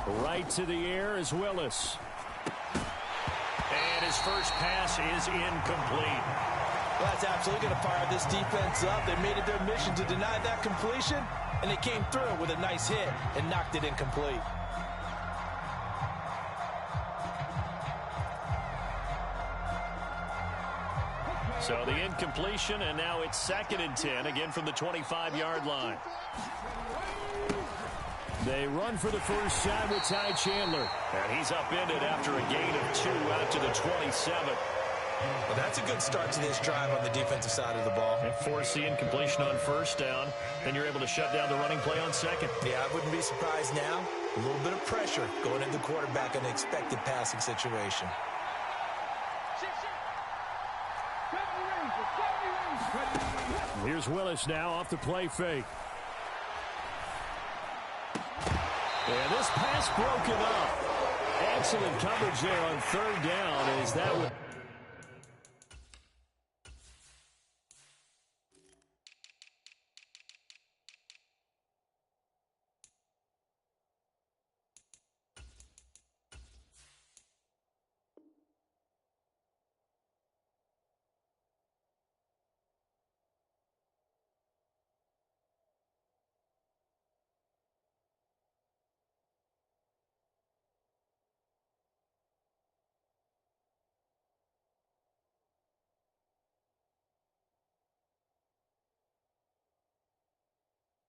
Right to the air is Willis. And his first pass is incomplete. Well, that's absolutely going to fire this defense up. They made it their mission to deny that completion, and they came through with a nice hit and knocked it incomplete. So the incompletion, and now it's 2nd and 10, again from the 25-yard line. They run for the first time with Ty Chandler. And he's upended after a gain of 2 out to the 27. Well, that's a good start to this drive on the defensive side of the ball. And force the incompletion on first down. Then you're able to shut down the running play on 2nd. Yeah, I wouldn't be surprised now. A little bit of pressure going into the quarterback in an expected passing situation. Here's Willis now off the play fake. And this pass broken up. Excellent coverage there on 3rd down as that would...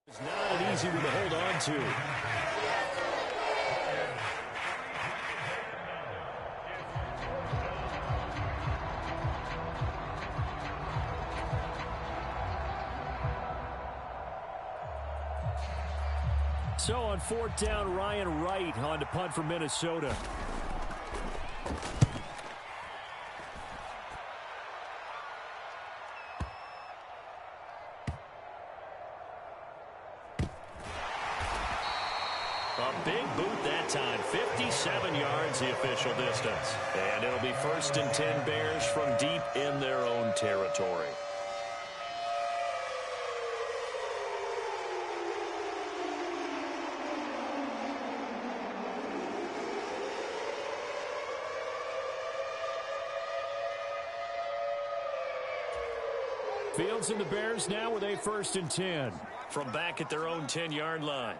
It's not an easy one to hold on to. So on 4th down, Ryan Wright on to punt for Minnesota. A big boot that time. 57 yards the official distance. And it'll be 1st and 10 Bears from deep in their own territory. Fields and the Bears now with a 1st and 10 from back at their own 10-yard line.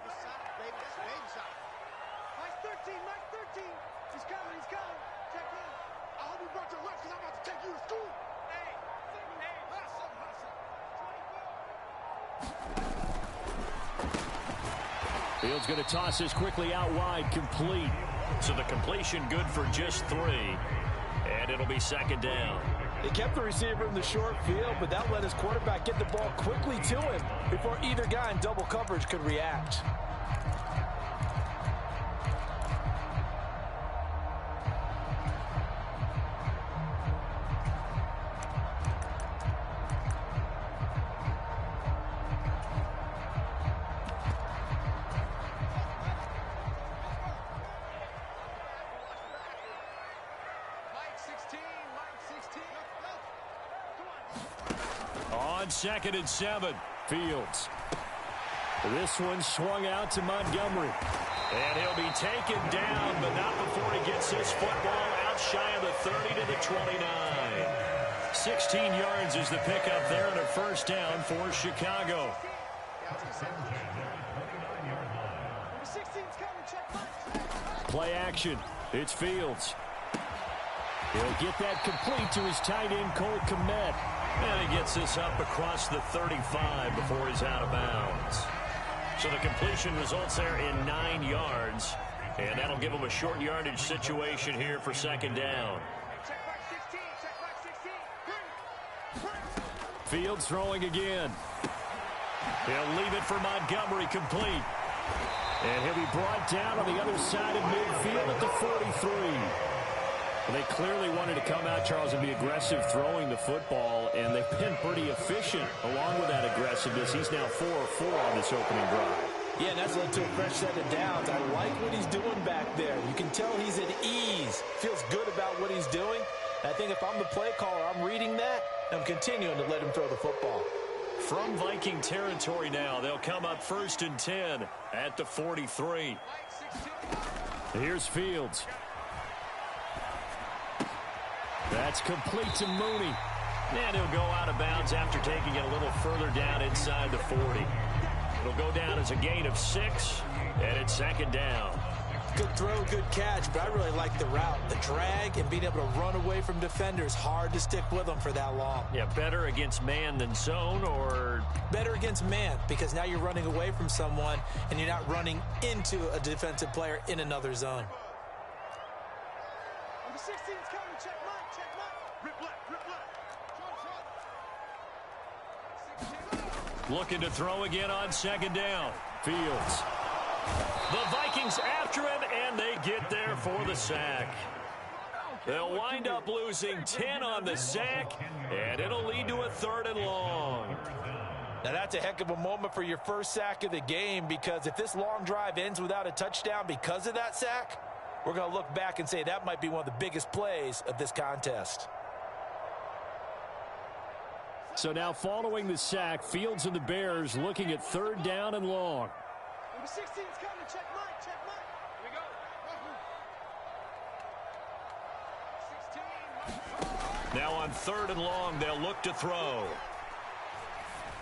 Fields going to toss this quickly out wide, complete. So the completion good for just 3. And it'll be 2nd down. They kept the receiver in the short field, but that let his quarterback get the ball quickly to him before either guy in double coverage could react. On 2nd and 7, Fields. This one swung out to Montgomery. And he'll be taken down, but not before he gets his football out shy of the 30 to the 29. 16 yards is the pickup there and a 1st down for Chicago. Play action. It's Fields. He'll get that complete to his tight end, Cole Kmet. And he gets this up across the 35 before he's out of bounds. So the completion results there in 9 yards. And that'll give him a short yardage situation here for 2nd down. Fields throwing again. He'll leave it for Montgomery, complete. And he'll be brought down on the other side of midfield at the 43. Well, they clearly wanted to come out, Charles, and be aggressive throwing the football, and they've been pretty efficient along with that aggressiveness. He's now 4 of 4 on this opening drive. Yeah, and that's led to a fresh set of downs. I like what he's doing back there. You can tell he's at ease, feels good about what he's doing. And I think if I'm the play caller, I'm reading that, and I'm continuing to let him throw the football. From Viking territory now, they'll come up 1st and 10 at the 43. Here's Fields. That's complete to Mooney. And he'll go out of bounds after taking it a little further down inside the 40. It'll go down as a gain of 6, and it's 2nd down. Good throw, good catch, but I really like the route. The drag and being able to run away from defenders, hard to stick with them for that long. Yeah, better against man than zone, or? Better against man, because now you're running away from someone and you're not running into a defensive player in another zone. Number 16 is coming. Check Mike, check Mike. Rip left, rip left. Looking to throw again on 2nd down. Fields. The Vikings after him, and they get there for the sack. They'll wind up losing 10 on the sack, and it'll lead to a 3rd and long. Now that's a heck of a moment for your first sack of the game, because if this long drive ends without a touchdown because of that sack, we're going to look back and say that might be one of the biggest plays of this contest. So now following the sack, Fields and the Bears looking at 3rd down and long. Number 16 is coming. Check Mike, check Mike. Here we go. 16. Now on 3rd and long, they'll look to throw.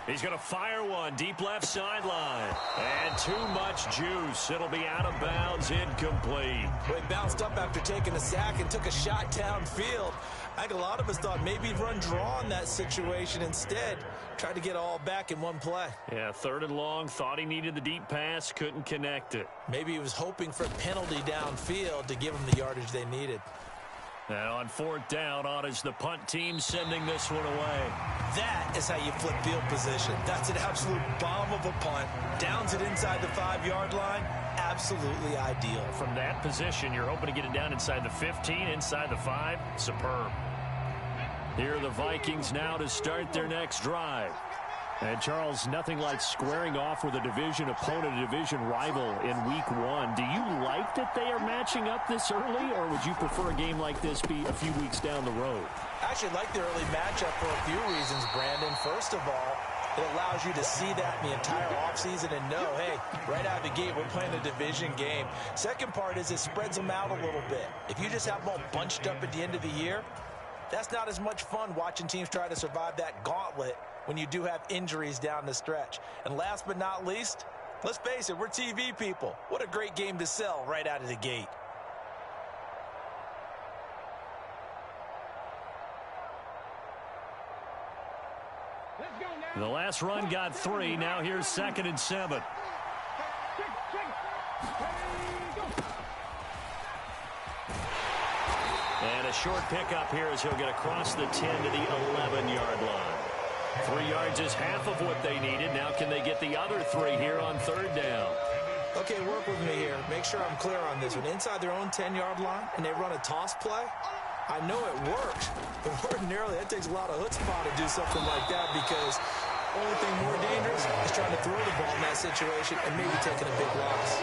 He's going to fire one deep left sideline. And too much juice. It'll be out of bounds, incomplete. Well, he bounced up after taking a sack and took a shot downfield. I think a lot of us thought maybe he'd run draw in that situation. Instead, tried to get all back in one play. Yeah, 3rd and long, thought he needed the deep pass, couldn't connect it. Maybe he was hoping for a penalty downfield to give him the yardage they needed. Now on 4th down, on is the punt team sending this one away. That is how you flip field position. That's an absolute bomb of a punt. Downs it inside the 5-yard line. Absolutely ideal. From that position, you're hoping to get it down inside the 15, inside the 5. Superb. Here are the Vikings now to start their next drive. And, Charles, nothing like squaring off with a division opponent, a division rival in Week 1. Do you like that they are matching up this early, or would you prefer a game like this be a few weeks down the road? I actually like the early matchup for a few reasons, Brandon. First of all, it allows you to see that in the entire offseason and know, hey, right out of the gate, we're playing a division game. Second part is it spreads them out a little bit. If you just have them all bunched up at the end of the year, that's not as much fun watching teams try to survive that gauntlet when you do have injuries down the stretch. And last but not least, let's face it, we're TV people. What a great game to sell right out of the gate. The last run got 3. Now here's 2nd and 7. And a short pickup here as he'll get across the 10 to the 11-yard line. 3 yards is half of what they needed. Now can they get the other 3 here on 3rd down? Okay, work with me here. Make sure I'm clear on this one. Inside their own 10-yard line and they run a toss play, I know it works, but ordinarily that takes a lot of chutzpah to do something like that, because the only thing more dangerous is trying to throw the ball in that situation and maybe taking a big loss.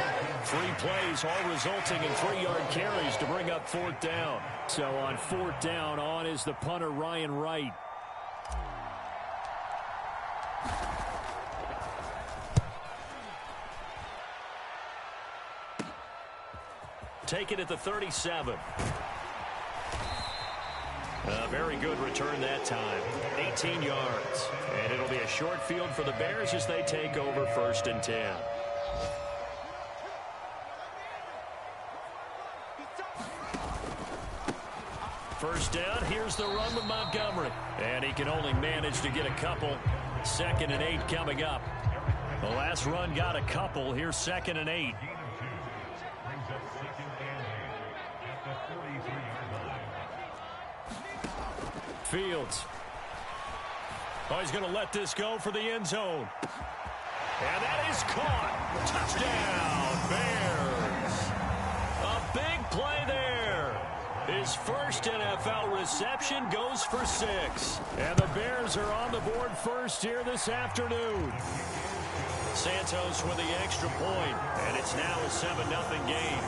3 plays, all resulting in 3-yard carries to bring up 4th down. So on 4th down, on is the punter Ryan Wright. Take it at the 37. A very good return that time. 18 yards. And it'll be a short field for the Bears as they take over 1st and 10. First down, here's the run with Montgomery. And he can only manage to get a couple. 2nd and 8 coming up. The last run got a couple. Here's 2nd and 8. Fields. Oh, he's going to let this go for the end zone. And that is caught. Touchdown, Bears. A big play there. His first NFL reception goes for 6. And the Bears are on the board first here this afternoon. Santos with the extra point, and it's now a 7-0 game.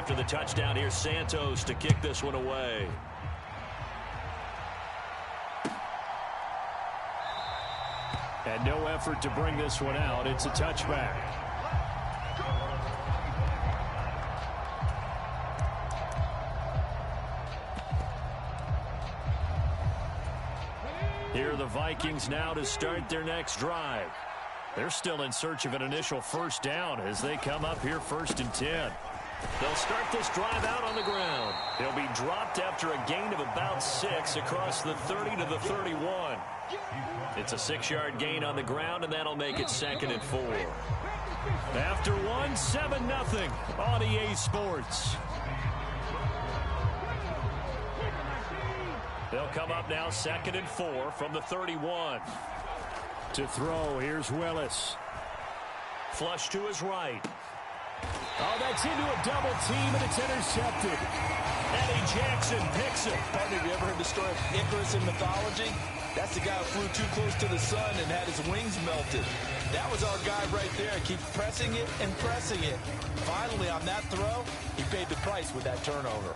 After the touchdown, here's Santos to kick this one away. And no effort to bring this one out. It's a touchback. Here are the Vikings now to start their next drive. They're still in search of an initial first down as they come up here 1st and 10. They'll start this drive out on the ground. He'll be dropped after a gain of about 6 across the 30 to the 31. It's a 6-yard gain on the ground, and that'll make it 2nd and 4. After one, 7-0 on EA Sports. They'll come up now 2nd and 4 from the 31. To throw, here's Willis. Flush to his right. Oh, that's into a double team, and it's intercepted. Eddie Jackson picks it. Partner, have you ever heard the story of Icarus in mythology? That's the guy who flew too close to the sun and had his wings melted. That was our guy right there. Keep pressing it and pressing it. Finally, on that throw, he paid the price with that turnover.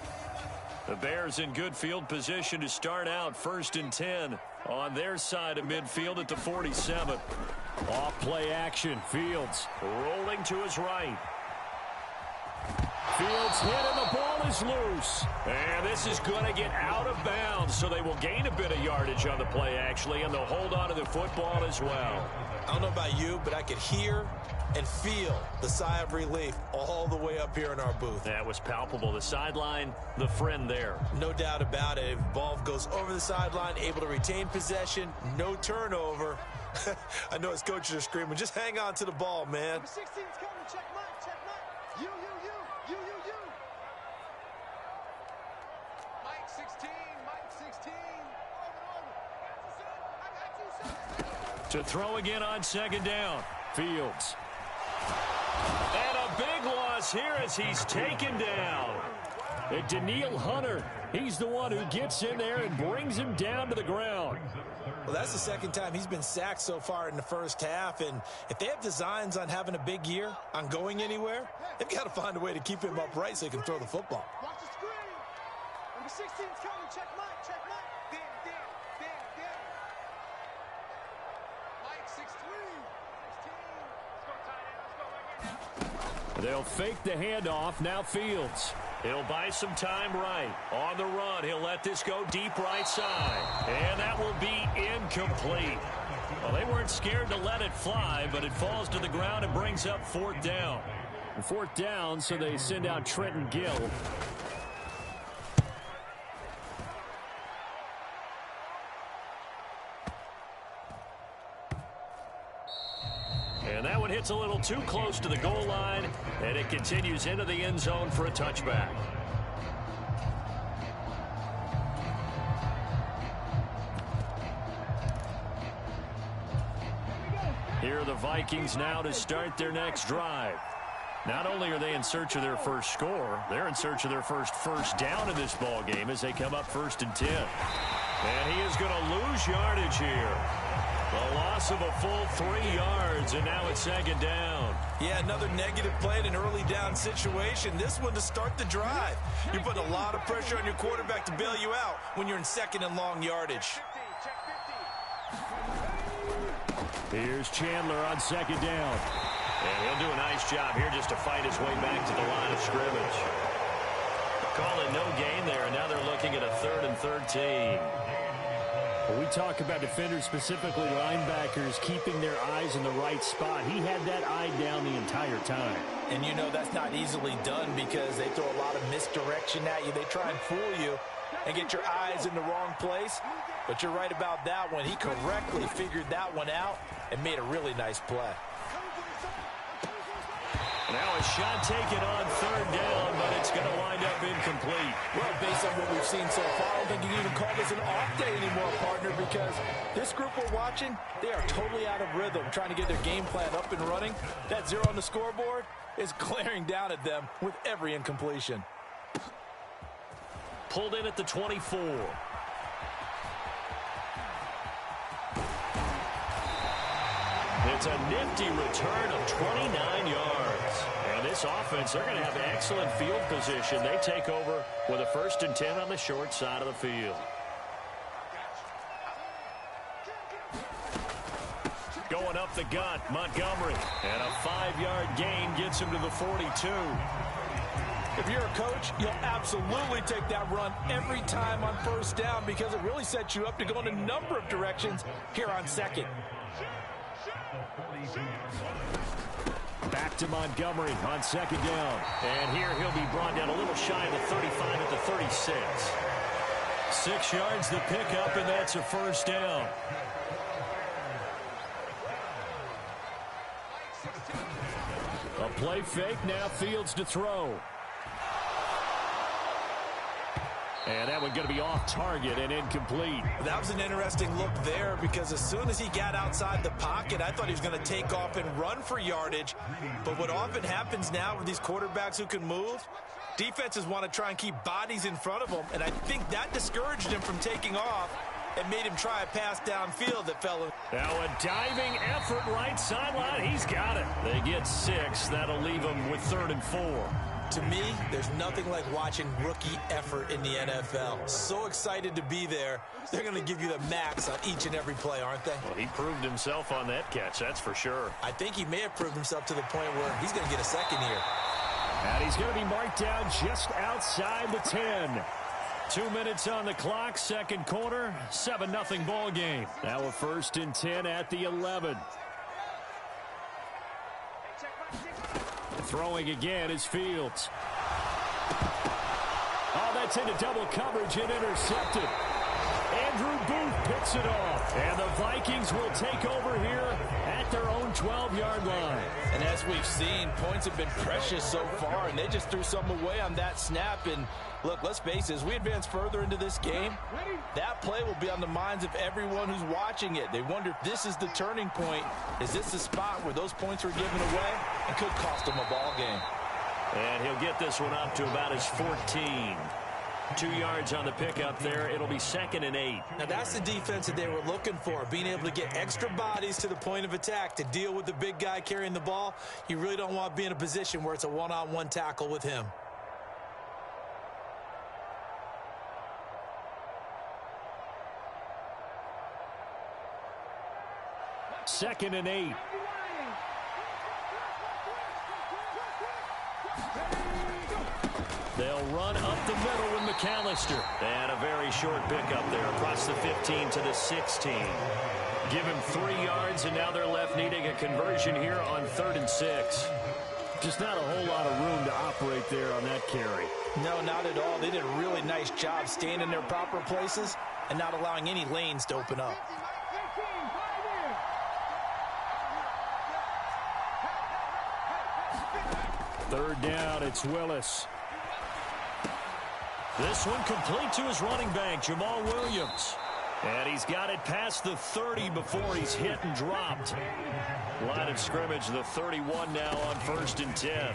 The Bears in good field position to start out 1st and 10 on their side of midfield at the 47. Off play action. Fields rolling to his right. Fields hit and the ball is loose. And this is going to get out of bounds, so they will gain a bit of yardage on the play, actually, and they'll hold on to the football as well. I don't know about you, but I could hear and feel the sigh of relief all the way up here in our booth. That was palpable. The sideline, the friend there. No doubt about it. If the ball goes over the sideline, able to retain possession, no turnover. I know his coaches are screaming, just hang on to the ball, man. Number 16's coming. Check Mike. Check Mike. You. Mike 16. Mike 16. Over. To throw again on 2nd down. Fields. And a big loss here as he's taken down. And Daniil Hunter, he's the one who gets in there and brings him down to the ground. Well, that's the 2nd time he's been sacked so far in the first half, and if they have designs on having a big year, on going anywhere, they've got to find a way to keep him upright so he can throw the football. Watch the screen. Number 16's coming. Check Mike. Check Mike. Damn. Mike 16. They'll fake the handoff. Now Fields. He'll buy some time right. On the run, he'll let this go deep right side. And that will be incomplete. Well, they weren't scared to let it fly, but it falls to the ground and brings up 4th down. 4th down, so they send out Trenton Gill. And that one hits a little too close to the goal line, and it continues into the end zone for a touchback. Here are the Vikings now to start their next drive. Not only are they in search of their first score, they're in search of their first down in this ball game as they come up 1st and 10. And he is going to lose yardage here. The loss of a full 3 yards, and now it's 2nd down. Yeah, another negative play in an early down situation. This one to start the drive. You're putting a lot of pressure on your quarterback to bail you out when you're in 2nd and long yardage. Here's Chandler on 2nd down. And he'll do a nice job here just to fight his way back to the line of scrimmage. Call it no gain there, and now they're looking at a 3rd and 13. When we talk about defenders, specifically linebackers, keeping their eyes in the right spot, he had that eye down the entire time. And you know that's not easily done because they throw a lot of misdirection at you. They try and fool you and get your eyes in the wrong place. But you're right about that one. He correctly figured that one out and made a really nice play. Now a shot taken on 3rd down, but it's going to wind up incomplete. Well, based on what we've seen so far, I don't think you can even call this an off day anymore, partner, because this group we're watching, they are totally out of rhythm, trying to get their game plan up and running. That 0 on the scoreboard is glaring down at them with every incompletion. Pulled in at the 24. It's a nifty return of 29 yards. And this offense, they're going to have excellent field position. They take over with a 1st and 10 on the short side of the field. up the gut, Montgomery. And a 5-yard gain gets him to the 42. If you're a coach, you'll absolutely take that run every time on first down because it really sets you up to go in a number of directions here on second. Back to Montgomery on second down. And here he'll be brought down a little shy of the 35 at the 36. 6 yards the pickup, and that's a first down. A play fake, now Fields to throw. And that one going to be off target and incomplete. That was an interesting look there because as soon as he got outside the pocket, I thought he was going to take off and run for yardage. But what often happens now with these quarterbacks who can move, defenses want to try and keep bodies in front of them. And I think that discouraged him from taking off and made him try a pass downfield that fell in. Now a diving effort right sideline. He's got it. They get 6. That'll leave them with 3rd and 4. To me, there's nothing like watching rookie effort in the NFL. So excited to be there. They're going to give you the max on each and every play, aren't they? Well, he proved himself on that catch, that's for sure. I think he may have proved himself to the point where he's going to get a second here. And he's going to be marked down just outside the 10. 2 minutes on the clock, second quarter, 7-0 ball game. Now a 1st and 10 at the 11. Throwing again is Fields. Oh, that's into double coverage and intercepted. Andrew Booth picks it off. And the Vikings will take over here at their own 12-yard line. And as we've seen, points have been precious so far, and they just threw some away on that snap. And look, let's face it, as we advance further into this game, that play will be on the minds of everyone who's watching it. They wonder if this is the turning point. Is this the spot where those points were given away and could cost them a ball game? And he'll get this one up to about his 14. 2 yards on the pickup there. It'll be 2nd and 8. Now that's the defense that they were looking for, being able to get extra bodies to the point of attack to deal with the big guy carrying the ball. You really don't want to be in a position where it's a one-on-one tackle with him. Second and 8. They'll run up the middle with McAllister. And a very short pickup there across the 15 to the 16. Give him 3 yards, and now they're left needing a conversion here on 3rd and 6. Just not a whole lot of room to operate there on that carry. No, not at all. They did a really nice job staying in their proper places and not allowing any lanes to open up. Third down, it's Willis. This one complete to his running back, Jamal Williams. And he's got it past the 30 before he's hit and dropped. Line of scrimmage, the 31 now on 1st and 10.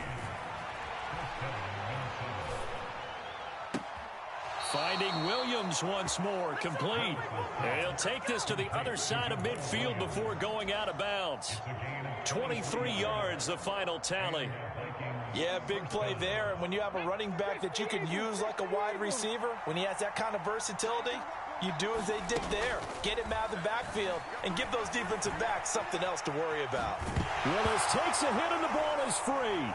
Finding Williams once more, complete. And he'll take this to the other side of midfield before going out of bounds. 23 yards, the final tally. Yeah, big play there. And when you have a running back that you can use like a wide receiver, when he has that kind of versatility, you do as they did there. Get him out of the backfield and give those defensive backs something else to worry about. Willis takes a hit and the ball is free.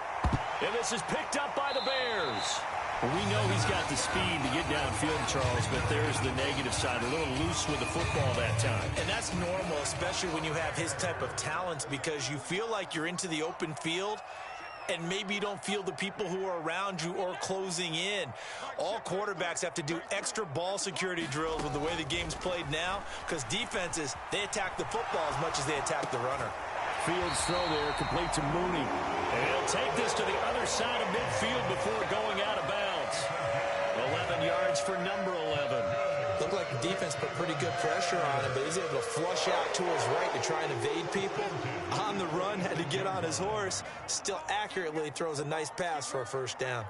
And this is picked up by the Bears. Well, we know he's got the speed to get downfield, Charles, but there's the negative side. A little loose with the football that time. And that's normal, especially when you have his type of talents, because you feel like you're into the open field and maybe you don't feel the people who are around you or closing in. All quarterbacks have to do extra ball security drills with the way the game's played now, because defenses, they attack the football as much as they attack the runner. Fields throw there, complete to Mooney. And he'll take this to the other side of midfield before going out of bounds. 11 yards for number 11. Looked like the defense put pretty good pressure on him, but he's able to flush out to his right to try and evade people. On the run, had to get on his horse. Still accurately throws a nice pass for a first down.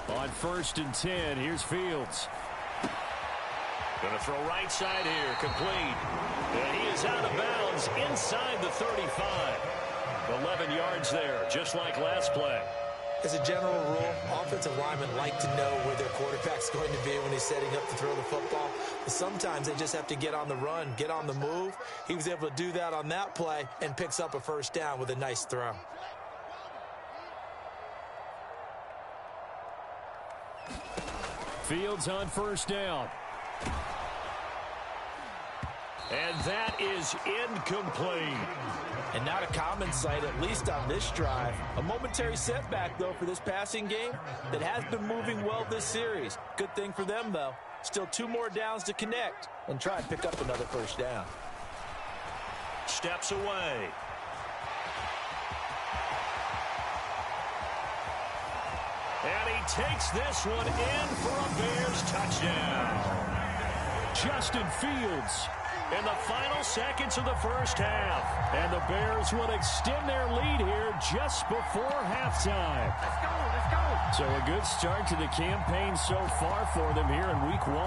On 1st and 10, here's Fields. Going to throw right side here, complete. And he is out of bounds inside the 35. 11 yards there, just like last play. As a general rule, offensive linemen like to know where their quarterback's going to be when he's setting up to throw the football. But sometimes they just have to get on the run, get on the move. He was able to do that on that play and picks up a first down with a nice throw. Fields on first down. And that is incomplete. And not a common sight, at least on this drive. A momentary setback, though, for this passing game that has been moving well this series. Good thing for them, though. Still 2 more downs to connect and try and pick up another first down. Steps away. And he takes this one in for a Bears touchdown. Justin Fields in the final seconds of the first half. And the Bears will extend their lead here just before halftime. Let's go, let's go. So a good start to the campaign so far for them here in week 1.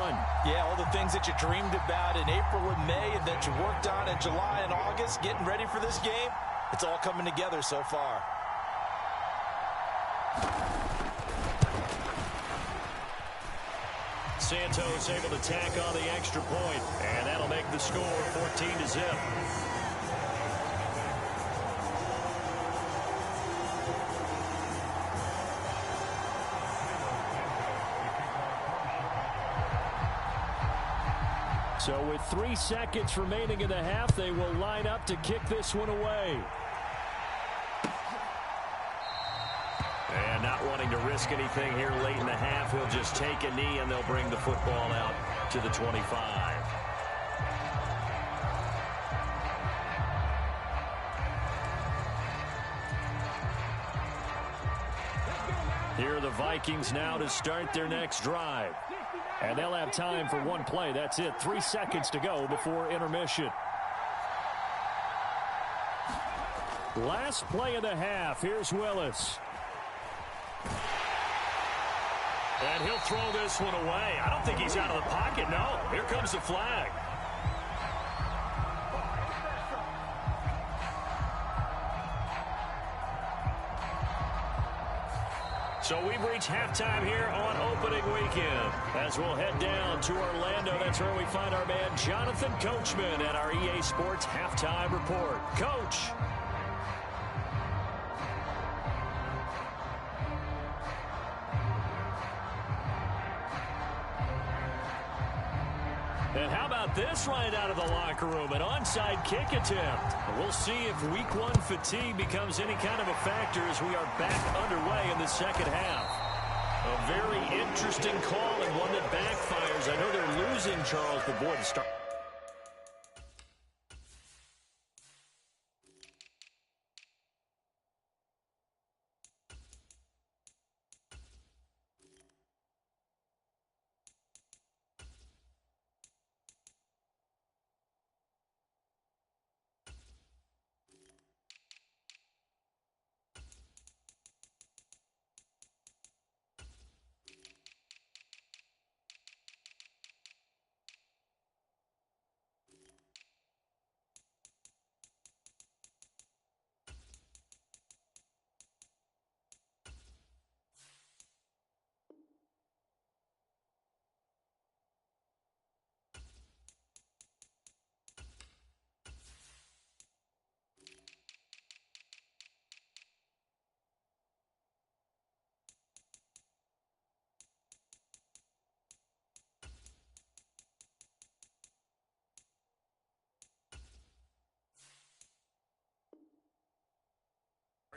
Yeah, all the things that you dreamed about in April and May and that you worked on in July and August, getting ready for this game, it's all coming together so far. Santos able to tack on the extra point, and that'll make the score 14-0. So with 3 seconds remaining in the half, they will line up to kick this one away. And not wanting to risk anything here late in the half, he'll just take a knee and they'll bring the football out to the 25. Here are the Vikings now to start their next drive. And they'll have time for 1 play. That's it. 3 seconds to go before intermission. Last play of the half. Here's Willis. And he'll throw this one away. I don't think he's out of the pocket, no. Here comes the flag. So we've reached halftime here on opening weekend. As we'll head down to Orlando, that's where we find our man Jonathan Coachman at our EA Sports Halftime Report. Coach. And how about this right out of the locker room? An onside kick attempt. We'll see if week 1 fatigue becomes any kind of a factor as we are back underway in the second half. A very interesting call and one that backfires. I know they're losing Charles, but boy, to start.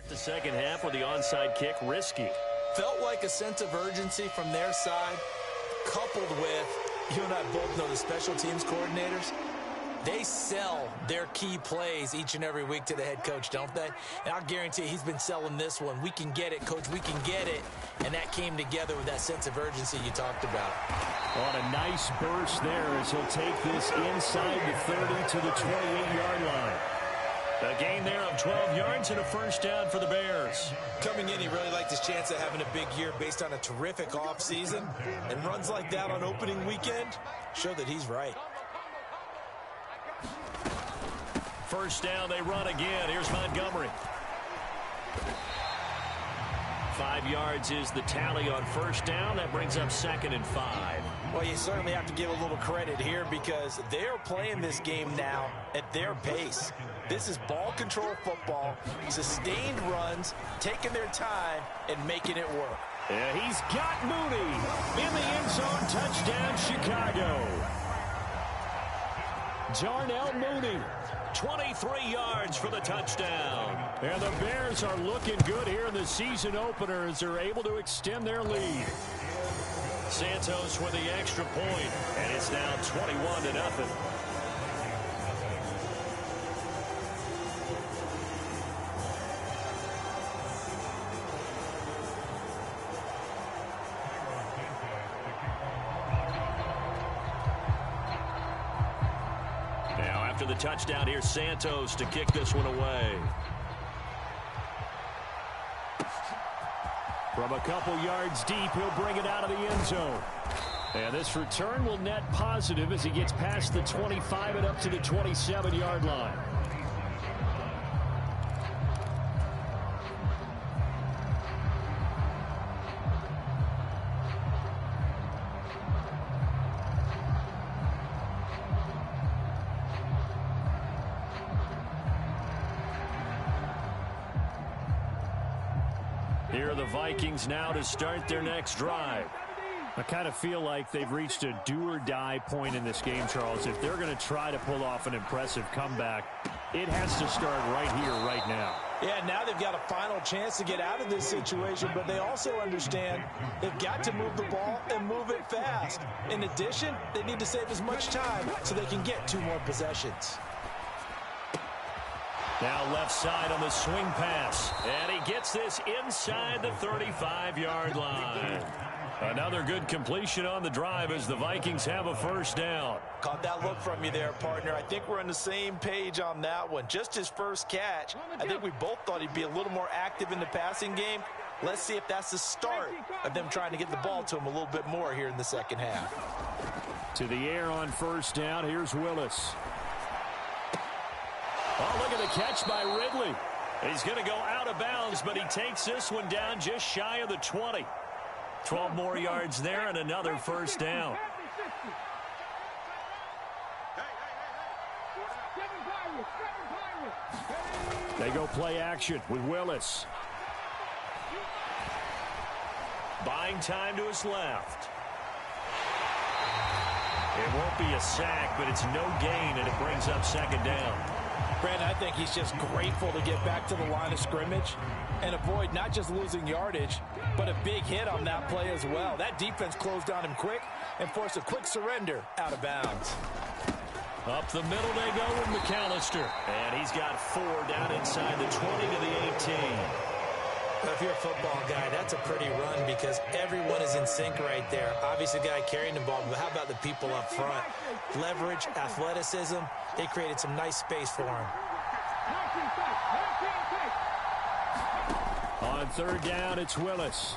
The second half with the onside kick, risky. Felt like a sense of urgency from their side, coupled with, you and I both know the special teams coordinators, they sell their key plays each and every week to the head coach, don't they? And I'll guarantee he's been selling this one. We can get it, coach, we can get it. And that came together with that sense of urgency you talked about. On a nice burst there as he'll take this inside the 30 to the 28-yard line. A gain there of 12 yards and a first down for the Bears. Coming in, he really liked his chance of having a big year based on a terrific offseason. And runs like that on opening weekend show that he's right. First down, they run again. Here's Montgomery. 5 yards is the tally on first down. That brings up 2nd and 5. Well, you certainly have to give a little credit here because they're playing this game now at their pace. This is ball control football, sustained runs, taking their time, and making it work. Yeah, he's got Mooney in the end zone. Touchdown, Chicago. Darnell Mooney, 23 yards for the touchdown. And the Bears are looking good here in the season opener as they're able to extend their lead. Santos with the extra point, and it's now 21-0. Now after the touchdown, here's Santos to kick this one away. From a couple yards deep, he'll bring it out of the end zone. And this return will net positive as he gets past the 25 and up to the 27-yard line. Here are the Vikings now to start their next drive. I kind of feel like they've reached a do-or-die point in this game, Charles. If they're going to try to pull off an impressive comeback, it has to start right here, right now. Yeah, now they've got a final chance to get out of this situation, but they also understand they've got to move the ball and move it fast. In addition, they need to save as much time so they can get 2 more possessions. Now left side on the swing pass. And he gets this inside the 35-yard line. Another good completion on the drive as the Vikings have a first down. Caught that look from you there, partner. I think we're on the same page on that one. Just his first catch. I think we both thought he'd be a little more active in the passing game. Let's see if that's the start of them trying to get the ball to him a little bit more here in the second half. To the air on first down. Here's Willis. Oh, look at the catch by Ridley. He's going to go out of bounds, but he takes this one down just shy of the 20. 12 more yards there and another first down. They go play action with Willis. Buying time to his left. It won't be a sack, but it's no gain, and it brings up second down. Brandon, I think he's just grateful to get back to the line of scrimmage and avoid not just losing yardage, but a big hit on that play as well. That defense closed on him quick and forced a quick surrender out of bounds. Up the middle they go with McAllister. And he's got 4 down inside the 20 to the 18. If you're a football guy, that's a pretty run because everyone is in sync right there. Obviously, the guy carrying the ball, but how about the people up front? Leverage, athleticism, they created some nice space for him. On third down, it's Willis.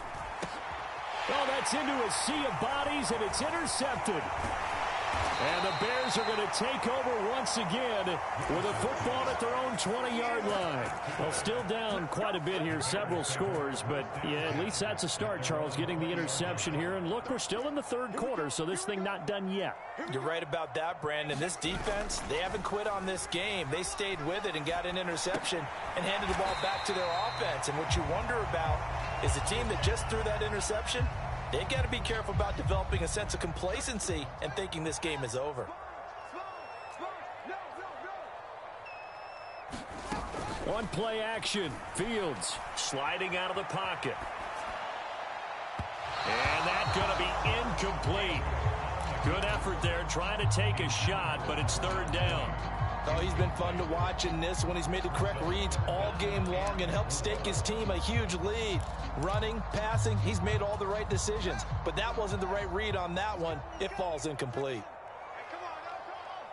Oh, that's into a sea of bodies, and it's intercepted. And the Bears are going to take over once again with a football at their own 20-yard line. Well, still down quite a bit here, several scores, but yeah, at least that's a start, Charles, getting the interception here. And look, we're still in the third quarter, so this thing not done yet. You're right about that, Brandon. This defense, they haven't quit on this game. They stayed with it and got an interception and handed the ball back to their offense. And what you wonder about is the team that just threw that interception, they've got to be careful about developing a sense of complacency and thinking this game is over. One play action. Fields sliding out of the pocket. And that's going to be incomplete. Good effort there trying to take a shot, but it's third down. Oh, he's been fun to watch in this one. He's made the correct reads all game long and helped stake his team a huge lead. Running, passing, he's made all the right decisions. But that wasn't the right read on that one. It falls incomplete. Hey, come on, now, come on.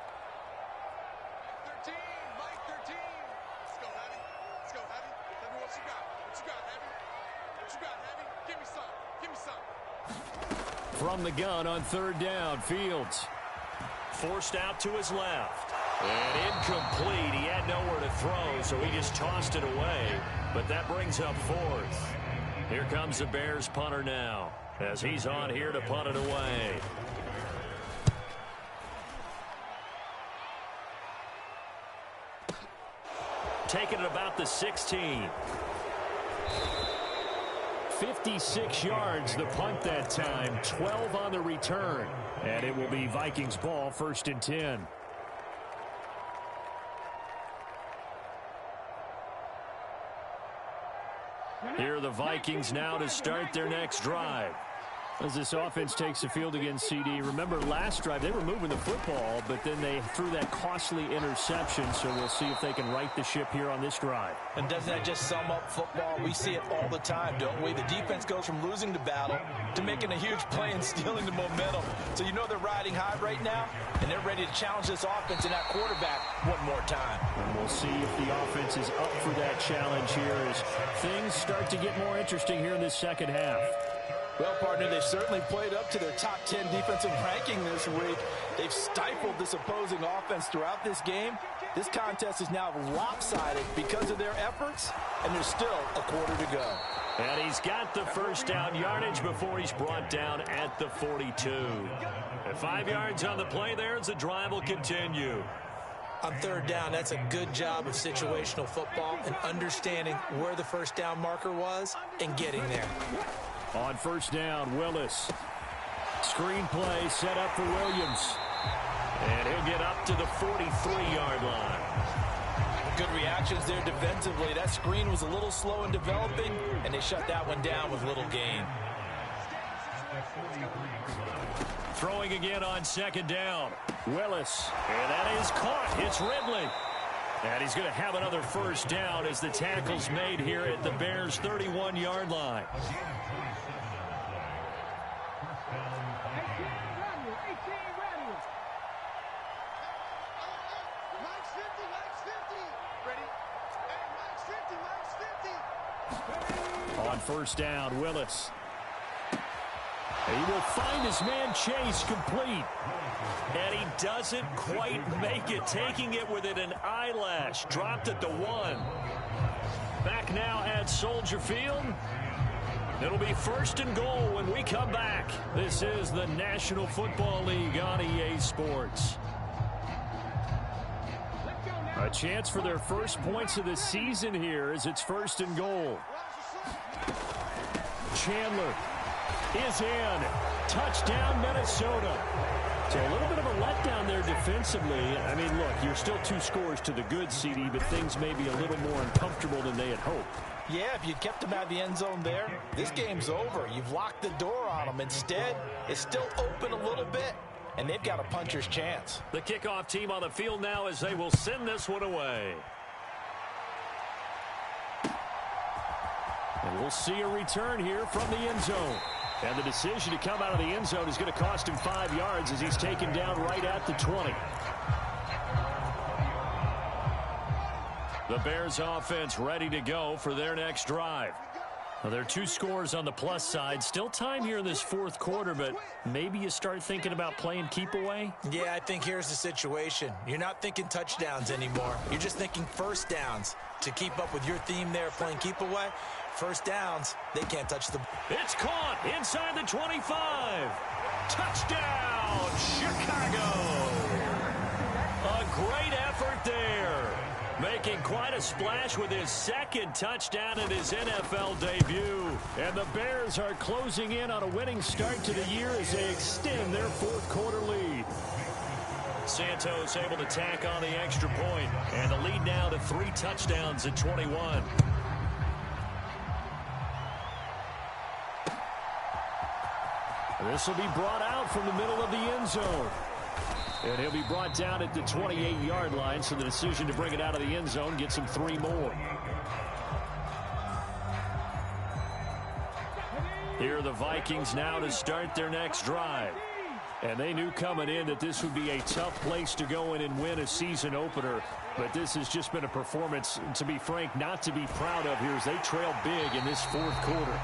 13, Mike, 13. Let's go, Heavy. Let's go, Heavy. Tell me what you got. What you got, Heavy? What you got, Heavy? Give me some. Give me some. From the gun on third down, Fields. Forced out to his left. And incomplete. He had nowhere to throw, so he just tossed it away. But that brings up fourth. Here comes the Bears punter now, as he's on here to punt it away. Taking it about the 16. 56 yards the punt that time, 12 on the return. And it will be Vikings ball, 1st and 10. Here are the Vikings now to start their next drive. As this offense takes the field against CD. Remember last drive they were moving the football, but then they threw that costly interception, so we'll see if they can right the ship here on this drive. And doesn't that just sum up football? We see it all the time, don't we? The defense goes from losing the battle to making a huge play and stealing the momentum. So you know they're riding high right now, and they're ready to challenge this offense and that quarterback one more time. And we'll see if the offense is up for that challenge here as things start to get more interesting here in this second half. Well, partner, they've certainly played up to their top 10 defensive ranking this week. They've stifled this opposing offense throughout this game. This contest is now lopsided because of their efforts, and there's still a quarter to go. And he's got the first down yardage before he's brought down at the 42. At 5 yards on the play there as the drive will continue. On 3rd down, that's a good job of situational football and understanding where the first down marker was and getting there. On 1st down, Willis. Screen play set up for Williams. And he'll get up to the 43-yard line. Good reactions there defensively. That screen was a little slow in developing, and they shut that one down with little gain. Throwing again on 2nd down. Willis. And that is caught. It's Ridley. And he's going to have another first down as the tackle's made here at the Bears' 31-yard line. On 1st down, Willis. He will find his man Chase complete. And he doesn't quite make it, taking it within an eyelash. Dropped at the 1. Back now at Soldier Field. It'll be 1st and goal when we come back. This is the National Football League on EA Sports. A chance for their first points of the season here as it's 1st and goal. Chandler is in. Touchdown, Minnesota. So a little bit of a letdown there defensively. I mean, look, you're still 2 scores to the good, CD, but things may be a little more uncomfortable than they had hoped. Yeah, if you'd kept them out of the end zone there, this game's over. You've locked the door on them. Instead, it's still open a little bit, and they've got a puncher's chance. The kickoff team on the field now as they will send this one away. And we'll see a return here from the end zone. And the decision to come out of the end zone is going to cost him 5 yards as he's taken down right at the 20. The Bears offense ready to go for their next drive. Well, there are 2 scores on the plus side. Still time here in this 4th quarter, but maybe you start thinking about playing keep away? Yeah, I think here's the situation. You're not thinking touchdowns anymore. You're just thinking first downs. To keep up with your theme there, playing keep away, first downs, they can't touch the... It's caught inside the 25. Touchdown, Chicago. A great effort there. Making quite a splash with his 2nd touchdown in his NFL debut. And the Bears are closing in on a winning start to the year as they extend their 4th quarter lead. Santos able to tack on the extra point, and the lead now to 3 touchdowns at 21. This will be brought out from the middle of the end zone. And he'll be brought down at the 28-yard line, so the decision to bring it out of the end zone gets him 3 more. Here are the Vikings now to start their next drive. And they knew coming in that this would be a tough place to go in and win a season opener. But this has just been a performance, to be frank, not to be proud of here as they trail big in this 4th quarter.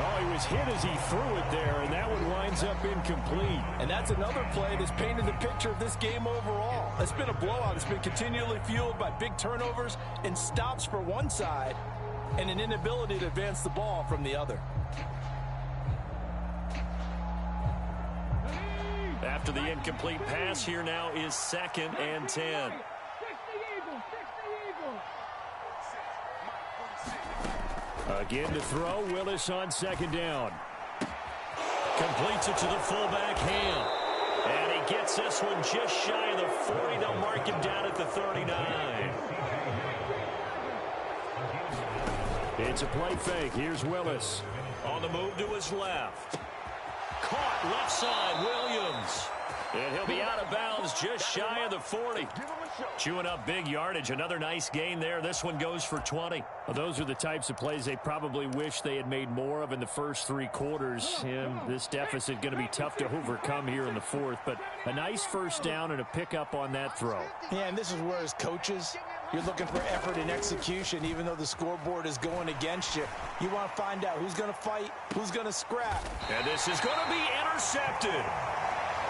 Oh, he was hit as he threw it there, and that one winds up incomplete. And that's another play that's painted the picture of this game overall. It's been a blowout. It's been continually fueled by big turnovers and stops for one side and an inability to advance the ball from the other. After the incomplete pass, here now is 2nd and 10. Again to throw, Willis on 2nd down. Completes it to the fullback, Ham. And he gets this one just shy of the 40. They'll mark him down at the 39. It's a play fake. Here's Willis. On the move to his left. Caught left side, Williams. And he'll be out of bounds just shy of the 40. Chewing up big yardage. Another nice gain there. This one goes for 20. Well, those are the types of plays they probably wish they had made more of in the first 3 quarters. And this deficit going to be tough to overcome here in the 4th. But a nice first down and a pickup on that throw. Yeah, and this is where as coaches, you're looking for effort and execution. Even though the scoreboard is going against you, you want to find out who's going to fight, who's going to scrap. And this is going to be intercepted.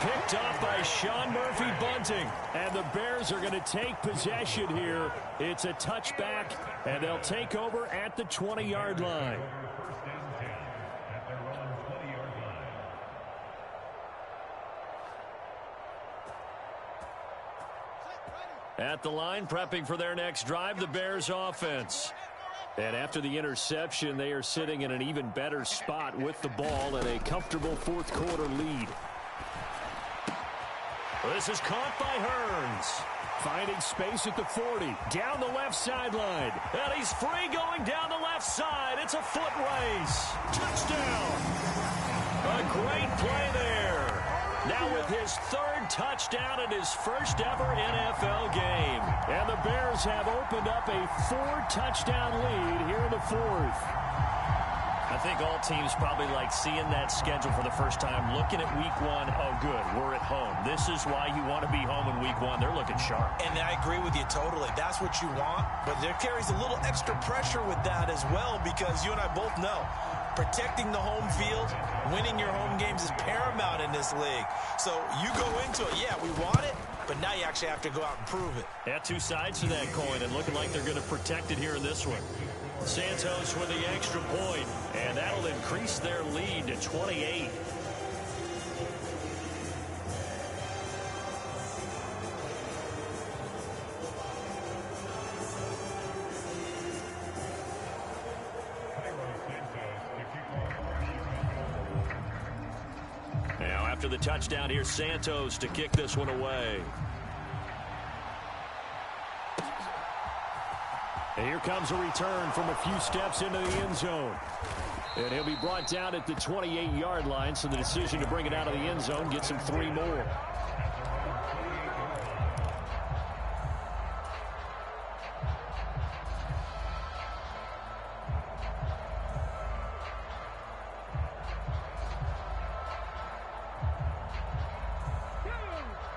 Picked off by Sean Murphy-Bunting. And the Bears are going to take possession here. It's a touchback, and they'll take over at the 20-yard line. At the line, prepping for their next drive, the Bears offense. And after the interception, they are sitting in an even better spot with the ball and a comfortable 4th quarter lead. This is caught by Hearns. Finding space at the 40. Down the left sideline. And he's free going down the left side. It's a foot race. Touchdown. A great play there. Now with his 3rd touchdown and his first ever NFL game. And the Bears have opened up a 4-touchdown lead here in the 4th. I think all teams probably like seeing that schedule for the first time, looking at week 1. Oh, good, we're at home. This is why you want to be home in week 1. They're looking sharp. And I agree with you totally. That's what you want. But there carries a little extra pressure with that as well, because you and I both know protecting the home field, winning your home games is paramount in this league. So you go into it, yeah, we want it, but now you actually have to go out and prove it. Yeah, 2 sides to that coin, and looking like they're going to protect it here in this one. Santos with the extra point, and that'll increase their lead to 28. Now after the touchdown, here's Santos to kick this one away. And here comes a return from a few steps into the end zone. And he'll be brought down at the 28-yard line, so the decision to bring it out of the end zone gets him 3 more.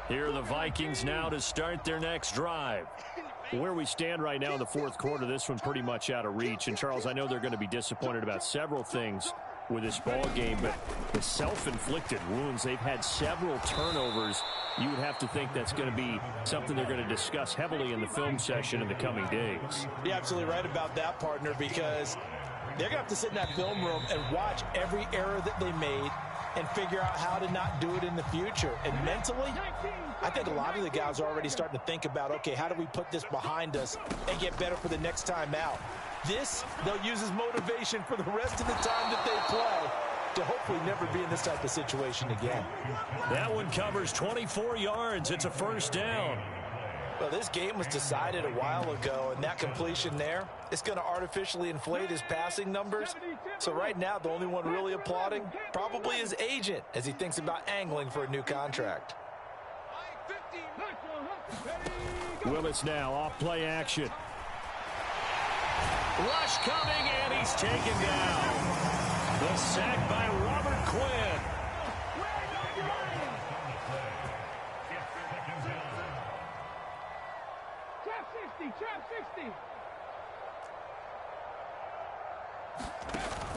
Here are the Vikings now to start their next drive. Where we stand right now in the 4th quarter, this one pretty much out of reach. And, Charles, I know they're going to be disappointed about several things with this ball game, but the self-inflicted wounds, they've had several turnovers. You would have to think that's going to be something they're going to discuss heavily in the film session in the coming days. You're absolutely right about that, partner, because they're going to have to sit in that film room and watch every error that they made and figure out how to not do it in the future. And mentally, I think a lot of the guys are already starting to think about, okay, how do we put this behind us and get better for the next time out? This, they'll use as motivation for the rest of the time that they play to hopefully never be in this type of situation again. That one covers 24 yards. It's a first down. Well, this game was decided a while ago, and that completion there is going to artificially inflate his passing numbers. So right now, the only one really applauding probably his agent as he thinks about angling for a new contract. Willis now off play action. Rush coming, and he's taken down. The sack by Robert Quinn.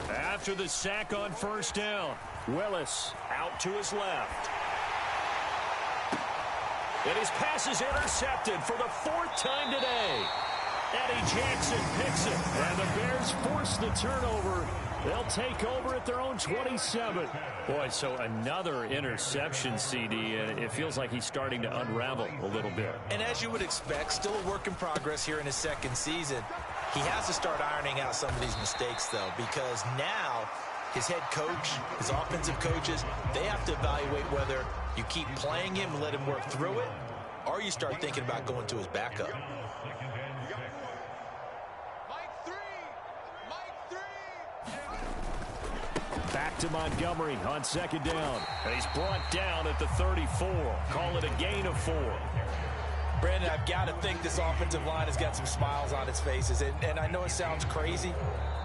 After the sack on first down, Willis out to his left. And his pass is intercepted for the 4th time today. Eddie Jackson picks it. And the Bears force the turnover. They'll take over at their own 27. Boy, so another interception, CD, and it feels like he's starting to unravel a little bit. And as you would expect, still a work in progress here in his second season. He has to start ironing out some of these mistakes, though, because now his head coach, his offensive coaches, they have to evaluate whether you keep playing him and let him work through it, or you start thinking about going to his backup. Back to Montgomery on second down. He's brought down at the 34. Call it a gain of 4. Brandon, I've got to think this offensive line has got some smiles on its faces. And I know it sounds crazy,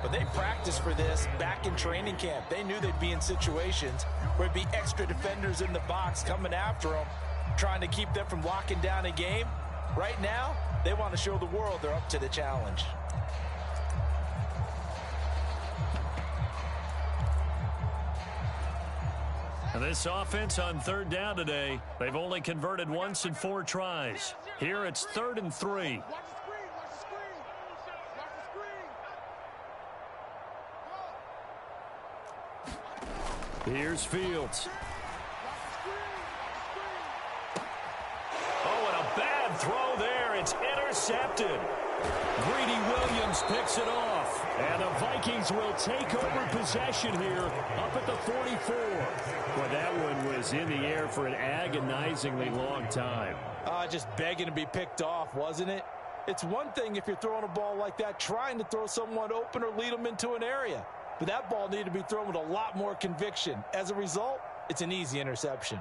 but they practiced for this back in training camp. They knew they'd be in situations where it'd be extra defenders in the box coming after them, trying to keep them from locking down a game. Right now, they want to show the world they're up to the challenge. And this offense on third down today, they've only converted once in 4 tries. Here it's 3rd and 3. Watch the screen, watch the screen. Watch the screen. Here's Fields. Watch Oh, and a bad throw there. It's intercepted. Greedy Williams picks it off. And the Vikings will take over possession here up at the 44. Well, that one was in the air for an agonizingly long time. Just begging to be picked off, wasn't it? It's one thing if you're throwing a ball like that, trying to throw someone open or lead them into an area. But that ball needed to be thrown with a lot more conviction. As a result, it's an easy interception.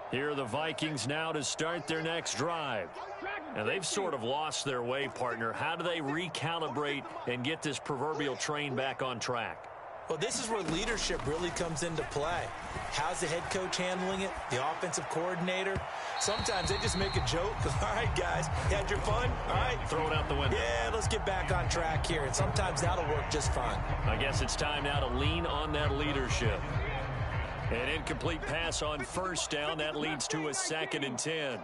Here are the Vikings now to start their next drive. Now, they've sort of lost their way, partner. How do they recalibrate and get this proverbial train back on track? Well, this is where leadership really comes into play. How's the head coach handling it? The offensive coordinator? Sometimes they just make a joke. All right, guys, you had your fun? All right. Throw it out the window. Yeah, let's get back on track here. And sometimes that'll work just fine. I guess it's time now to lean on that leadership. An incomplete pass on first down. That leads to a 2nd and 10.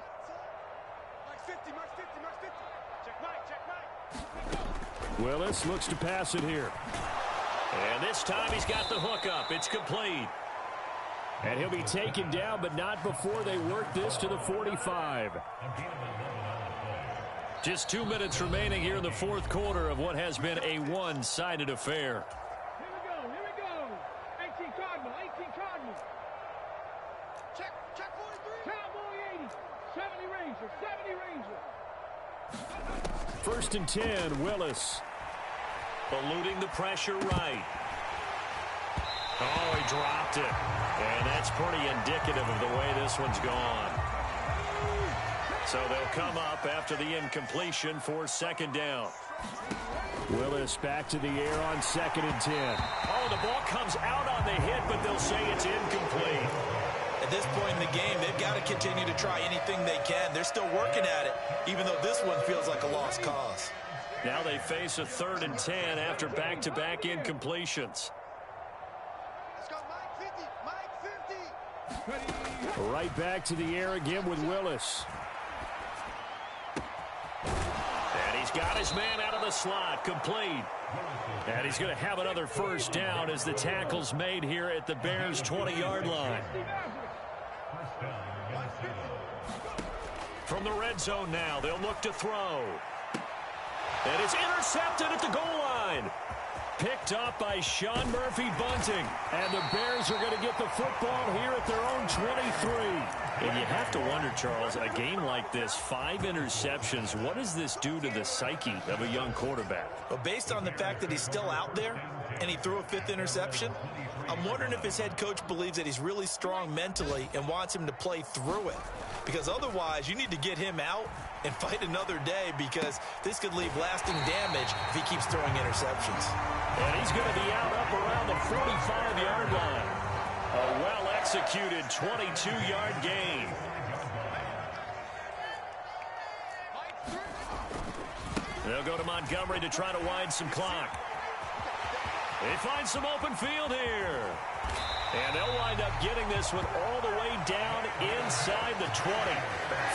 Willis looks to pass it here. And this time he's got the hook up. It's complete. And he'll be taken down, but not before they work this to the 45. Just 2 minutes remaining here in the 4th quarter of what has been a one-sided affair. Here we go. 18 Cardinal. Check 43. Cowboy 80. 70 Ranger. 1st and 10, Willis. Eluding the pressure right. Oh, he dropped it. And that's pretty indicative of the way this one's gone. So they'll come up after the incompletion for 2nd down. Willis back to the air on 2nd and 10. Oh, the ball comes out on the hit, but they'll say it's incomplete. At this point in the game, they've got to continue to try anything they can. They're still working at it, even though this one feels like a lost cause. Now they face a 3rd and 10 after back-to-back incompletions. Let's go, Mike 50. Right back to the air again with Willis. And he's got his man out of the slot, complete. And he's going to have another 1st down as the tackle's made here at the Bears' 20-yard line. From the red zone now, they'll look to throw. And it's intercepted at the goal line. Picked up by Sean Murphy-Bunting. And the Bears are going to get the football here at their own 23. And you have to wonder, Charles, a game like this, 5 interceptions, what does this do to the psyche of a young quarterback? Well, based on the fact that he's still out there and he threw a 5th interception, I'm wondering if his head coach believes that he's really strong mentally and wants him to play through it. Because otherwise, you need to get him out and fight another day, because this could leave lasting damage if he keeps throwing interceptions. And he's going to be out up around the 45-yard line. A well-executed 22-yard gain. They'll go to Montgomery to try to wind some clock. They find some open field here. And they'll wind up getting this one all the way down inside the 20.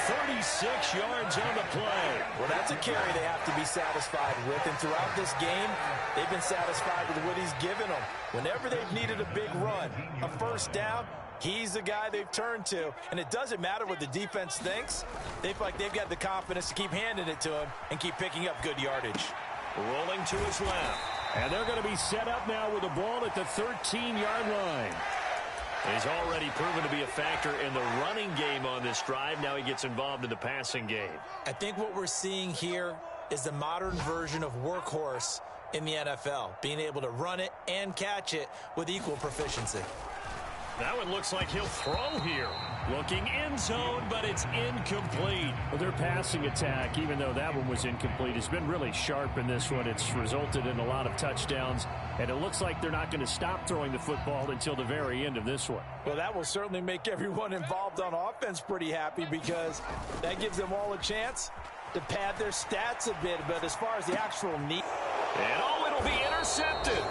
36 yards on the play. Well, that's a carry they have to be satisfied with. And throughout this game, they've been satisfied with what he's given them. Whenever they've needed a big run, a first down, he's the guy they've turned to. And it doesn't matter what the defense thinks. They feel like they've got the confidence to keep handing it to him and keep picking up good yardage. Rolling to his left. And they're going to be set up now with the ball at the 13-yard line. He's already proven to be a factor in the running game on this drive. Now he gets involved in the passing game. I think what we're seeing here is the modern version of workhorse in the NFL, being able to run it and catch it with equal proficiency. That one looks like he'll throw here. Looking end zone, but it's incomplete. Well, their passing attack, even though that one was incomplete, has been really sharp in this one. It's resulted in a lot of touchdowns, and it looks like they're not going to stop throwing the football until the very end of this one. Well, that will certainly make everyone involved on offense pretty happy because that gives them all a chance to pad their stats a bit. But as far as the actual need... And oh, it'll be intercepted.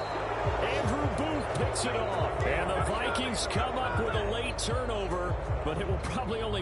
Andrew Booth picks it off. And the Vikings come up with a late turnover, but it will probably only